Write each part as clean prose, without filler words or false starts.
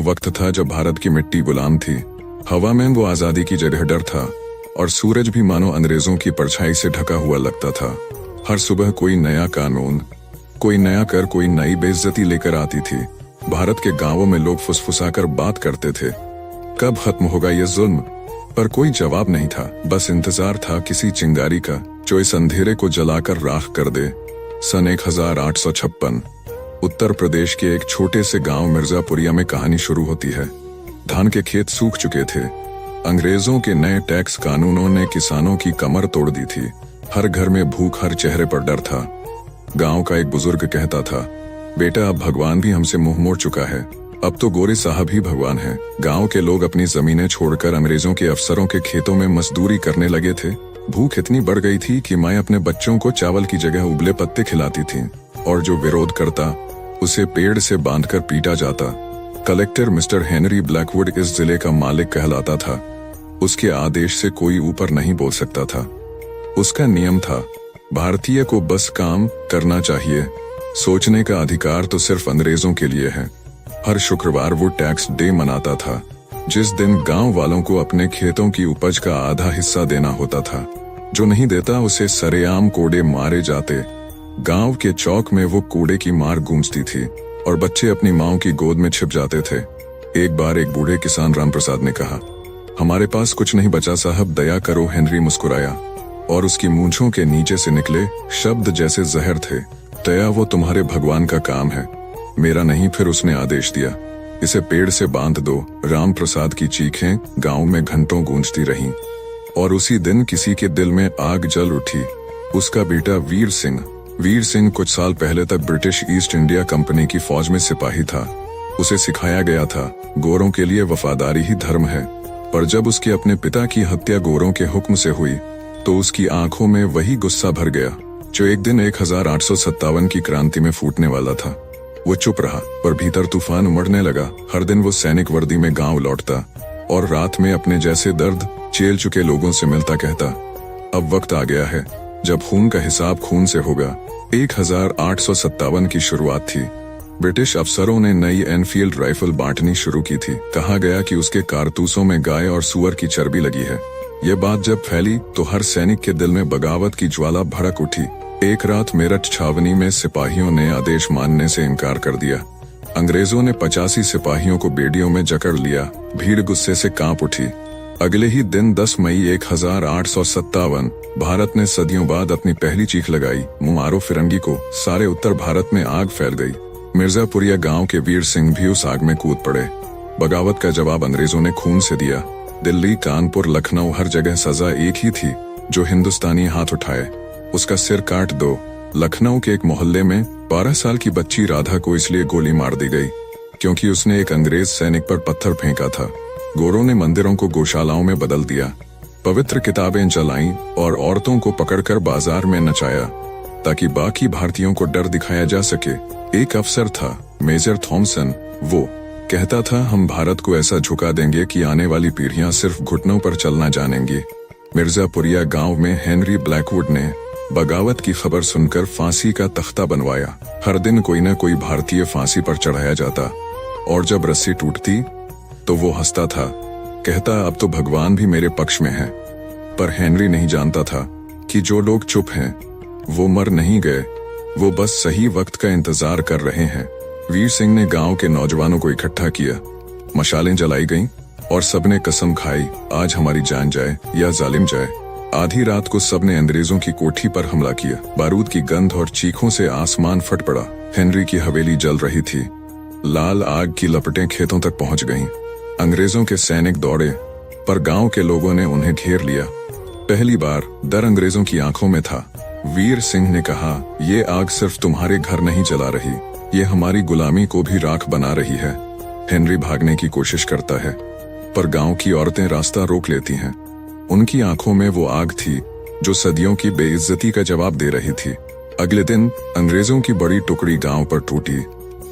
वो वक्त था जब भारत की मिट्टी गुलाम थी। हवा में वो आजादी की जगह डर था और सूरज भी मानो अंग्रेजों की परछाई से ढका हुआ लगता था। हर सुबह कोई नया कानून, कोई नया कर, कोई नई बेइज्जती लेकर आती थी। भारत के गांवों में लोग फुसफुसाकर बात करते थे, कब खत्म होगा ये जुल्म? पर कोई जवाब नहीं था। बस इंतजार था किसी चिंगारी का जो इस अंधेरे को जलाकर राख कर दे। सन 1856 उत्तर प्रदेश के एक छोटे से गांव मिर्जापुरिया में कहानी शुरू होती है। धान के खेत सूख चुके थे। अंग्रेजों के नए टैक्स कानूनों ने किसानों की कमर तोड़ दी थी। हर घर में भूख, हर चेहरे पर डर था। गांव का एक बुजुर्ग कहता था, बेटा अब भगवान भी हमसे मुंह मोड़ चुका है, अब तो गोरे साहब ही भगवान हैं। गांव के लोग अपनी जमीनें छोड़कर अंग्रेजों के अफसरों के खेतों में मजदूरी करने लगे थे। भूख इतनी बढ़ गई थी कि माँ अपने बच्चों को चावल की जगह उबले पत्ते खिलाती थी और जो विरोध करता उसे पेड़ से बांधकर पीटा जाता। कलेक्टर मिस्टर हेनरी ब्लैकवुड इस जिले का मालिक कहलाता था। उसके आदेश से कोई ऊपर नहीं बोल सकता था। उसका नियम था, भारतीय को बस काम करना चाहिए, सोचने का अधिकार तो सिर्फ अंग्रेजों के लिए है। हर शुक्रवार वो टैक्स डे मनाता था, जिस दिन गांव वालों को अपने खेतों की उपज का आधा हिस्सा देना होता था। जो नहीं देता उसे सरेआम कोड़े मारे जाते। गांव के चौक में वो कूड़े की मार गूंजती थी और बच्चे अपनी माओं की गोद में छिप जाते थे। एक बार एक बूढ़े किसान राम प्रसाद ने कहा, हमारे पास कुछ नहीं बचा साहब, दया करो। हेनरी मुस्कुराया और उसकी मूंछों के नीचे से निकले शब्द जैसे जहर थे, दया वो तुम्हारे भगवान का काम है, मेरा नहीं। फिर उसने आदेश दिया, इसे पेड़ से बांध दो। राम प्रसाद की चीखें गांव में घंटों गूंजती रहीं और उसी दिन किसी के दिल में आग जल उठी। उसका बेटा वीर सिंह कुछ साल पहले तक ब्रिटिश ईस्ट इंडिया कंपनी की फौज में सिपाही था। उसे सिखाया गया था, गोरों के लिए वफादारी ही धर्म है। पर जब उसके अपने पिता की हत्या गोरों के हुक्म से हुई तो उसकी आंखों में वही गुस्सा भर गया जो एक दिन 1857 की क्रांति में फूटने वाला था। वो चुप रहा पर भीतर तूफान उमड़ने लगा। हर दिन वो सैनिक वर्दी में गांव लौटता और रात में अपने जैसे दर्द झेल चुके लोगों से मिलता, कहता, अब वक्त आ गया है जब खून का हिसाब खून से होगा। 1857 की शुरुआत थी। ब्रिटिश अफसरों ने नई एनफील्ड राइफल बांटनी शुरू की थी। कहा गया कि उसके कारतूसों में गाय और सुअर की चर्बी लगी है। ये बात जब फैली तो हर सैनिक के दिल में बगावत की ज्वाला भड़क उठी। एक रात मेरठ छावनी में सिपाहियों ने आदेश मानने से इनकार कर दिया। अंग्रेजों ने 85 सिपाहियों को बेड़ियों में जकड़ लिया। भीड़ गुस्से से कांप उठी। अगले ही दिन 10 मई 1857 भारत ने सदियों बाद अपनी पहली चीख लगाई, मुमारो फिरंगी को। सारे उत्तर भारत में आग फैल गई। मिर्जापुरिया गांव के वीर सिंह भी उस आग में कूद पड़े। बगावत का जवाब अंग्रेजों ने खून से दिया। दिल्ली, कानपुर, लखनऊ, हर जगह सजा एक ही थी, जो हिंदुस्तानी हाथ उठाए उसका सिर काट दो। लखनऊ के एक मोहल्ले में 12 साल की बच्ची राधा को इसलिए गोली मार दी गई क्योंकि उसने एक अंग्रेज सैनिक पर पत्थर फेंका था। गोरों ने मंदिरों को गौशालाओं में बदल दिया, पवित्र किताबें जलाईं और औरतों को पकड़कर बाजार में नचाया ताकि बाकी भारतीयों को डर दिखाया जा सके। एक अफसर था, मेजर थॉमसन। वो कहता था, हम भारत को ऐसा झुका देंगे कि आने वाली पीढ़ियां सिर्फ घुटनों पर चलना जानेंगी। मिर्जापुरिया गांव में हेनरी ब्लैकवुड ने बगावत की खबर सुनकर फांसी का तख्ता बनवाया। हर दिन कोई न कोई भारतीय फांसी पर चढ़ाया जाता और जब रस्सी टूटती तो वो हंसता था, कहता, अब तो भगवान भी मेरे पक्ष में है। पर हेनरी नहीं जानता था कि जो लोग चुप हैं वो मर नहीं गए, वो बस सही वक्त का इंतजार कर रहे हैं। वीर सिंह ने गांव के नौजवानों को इकट्ठा किया। मशालें जलाई गईं और सबने कसम खाई, आज हमारी जान जाए या जालिम जाए। आधी रात को सबने अंग्रेजों की कोठी पर हमला किया। बारूद की गंध और चीखों से आसमान फट पड़ा। हेनरी की हवेली जल रही थी। लाल आग की लपटें खेतों तक पहुंच गईं। अंग्रेजों के सैनिक दौड़े पर गांव के लोगों ने उन्हें घेर लिया। पहली बार डर अंग्रेजों की आंखों में था। वीर सिंह ने कहा, ये आग सिर्फ तुम्हारे घर नहीं जला रही, ये हमारी गुलामी को भी राख बना रही है। हेनरी भागने की कोशिश करता है पर गांव की औरतें रास्ता रोक लेती हैं। उनकी आंखों में वो आग थी जो सदियों की बेइज्जती का जवाब दे रही थी। अगले दिन अंग्रेजों की बड़ी टुकड़ी गांव पर टूटी।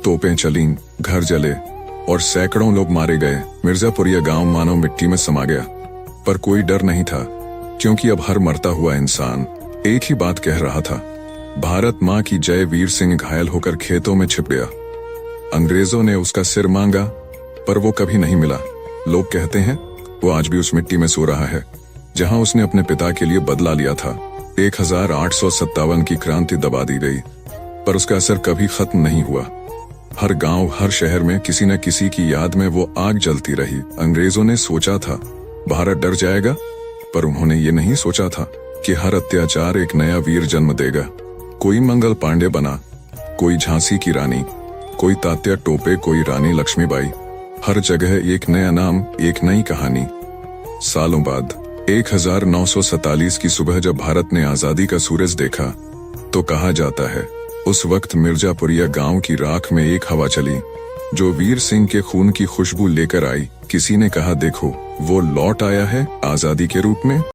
तोपें चलीं, घर जले और सैकड़ों लोग मारे गए। मिर्जापुरिया गांव मानो मिट्टी में समा गया। पर कोई डर नहीं था क्योंकि अब हर मरता हुआ इंसान एक ही बात कह रहा था, भारत माँ की जय। वीर सिंह घायल होकर खेतों में छिप गया। अंग्रेजों ने उसका सिर मांगा पर वो कभी नहीं मिला। लोग कहते हैं वो आज भी उस मिट्टी में सो रहा है जहां उसने अपने पिता के लिए बदला लिया था। 1857 की क्रांति दबा दी गई, पर उसका असर कभी खत्म नहीं हुआ। हर गांव, हर शहर में किसी न किसी की याद में वो आग जलती रही। अंग्रेजों ने सोचा था भारत डर जाएगा, पर उन्होंने ये नहीं सोचा था कि हर अत्याचार एक नया वीर जन्म देगा। कोई मंगल पांडे बना, कोई झांसी की रानी, कोई तात्या टोपे, कोई रानी लक्ष्मीबाई। हर जगह एक नया नाम, एक नई कहानी। सालों बाद 1947 की सुबह जब भारत ने आजादी का सूरज देखा तो कहा जाता है उस वक्त मिर्जापुरिया गांव की राख में एक हवा चली जो वीर सिंह के खून की खुशबू लेकर आई। किसी ने कहा देखो वो लौट आया है आजादी के रूप में।